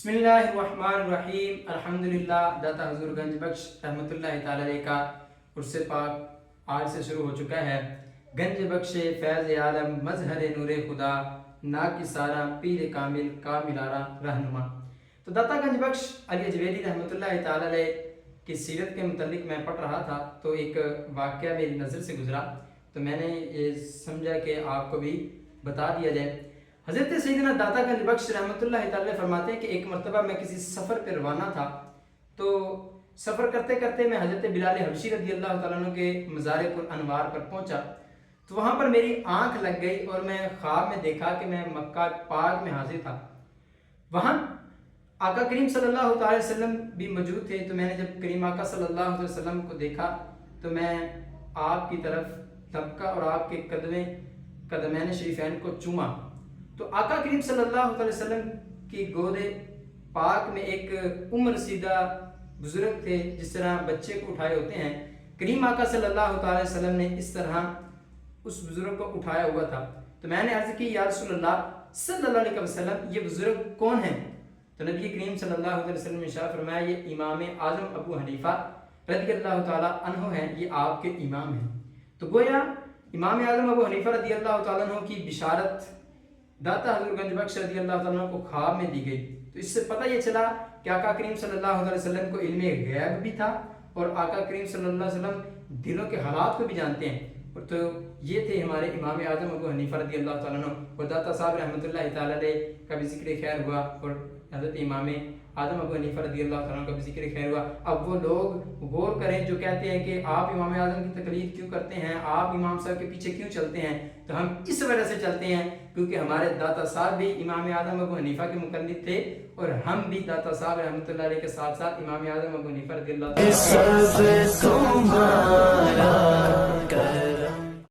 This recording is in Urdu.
بسم اللہ الرحمن الرحیم الحمدللہ داتا حضور گنج بخش رحمۃ اللہ تعالی علیہ کا عرص پاک آج سے شروع ہو چکا ہے۔ گنج بخش فیض عالم مظہر نور خدا نا کی سارا پیر کامل کاملارا رہنما۔ تو داتا گنج بخش علی اجویری رحمۃ اللہ تعالی علیہ کی سیرت کے متعلق میں پڑھ رہا تھا تو ایک واقعہ میری نظر سے گزرا، تو میں نے یہ سمجھا کہ آپ کو بھی بتا دیا جائے۔ حضرت سیدنا داتا گنج بخش رحمۃ اللہ تعالی فرماتے ہیں کہ ایک مرتبہ میں کسی سفر پر روانہ تھا، تو سفر کرتے کرتے میں حضرت بلال حبشی رضی اللہ تعالیٰ عنہ کے مزار انوار پر پہنچا، تو وہاں پر میری آنکھ لگ گئی اور میں خواب میں دیکھا کہ میں مکہ پاک میں حاضر تھا۔ وہاں آقا کریم صلی اللہ تعالی وسلم بھی موجود تھے، تو میں نے جب کریم آقا صلی اللہ علیہ وسلم کو دیکھا تو میں آپ کی طرف لپکا اور آپ کے قدمین شریفین کو چوما، تو آقا کریم صلی اللہ علیہ وسلم کی گود پاک میں ایک عمر رسیدہ بزرگ تھے، جس طرح بچے کو اٹھائے ہوتے ہیں، کریم آقا صلی اللہ تعالی وسلم نے اس طرح اس بزرگ کو اٹھایا ہوا تھا۔ تو میں نے عرض کی یا رسول اللہ صلی اللہ علیہ وسلم یہ بزرگ کون ہیں؟ تو نبی کریم صلی اللہ علیہ وسلم نے ارشاد فرمایا یہ امام اعظم ابو حنیفہ رضی اللہ تعالی عنہ ہیں، یہ آپ کے امام ہیں۔ تو گویا امام اعظم ابو حنیفہ رضی اللہ تعالیٰ عنہ کی بشارت داتا حضور گنج بخش رضی اللہ تعالیٰ عنہ کو خواب میں دی گئی، تو اس سے پتہ یہ چلا کہ آقا کریم صلی اللہ علیہ وسلم کو علم غیب بھی تھا اور آقا کریم صلی اللہ علیہ وسلم دلوں کے حالات کو بھی جانتے ہیں۔ اور تو یہ تھے ہمارے امام اعظم ابو حنیفہ رضی اللہ تعالیٰ عنہ، اور داتا صاحب رحمۃ اللہ تعالیٰ علیہ کا بھی ذکر خیر ہوا اور حضرت امام اعظم ابو حنیفہ رضی اللہ تعالیٰ عنہ کا بھی ذکر خیر ہوا۔ اب وہ لوگ غور کریں جو کہتے ہیں کہ آپ امام اعظم کی تقلید کیوں کرتے ہیں، آپ امام صاحب کے پیچھے کیوں چلتے ہیں، تو ہم اس وجہ سے چلتے ہیں کیونکہ ہمارے داتا صاحب بھی امام اعظم ابو حنیفہ کے مقلد تھے، اور ہم بھی داتا صاحب رحمۃ اللہ علیہ کے ساتھ ساتھ امام اعظم ابو حنیفہ رضی اللہ تعالیٰ عنہ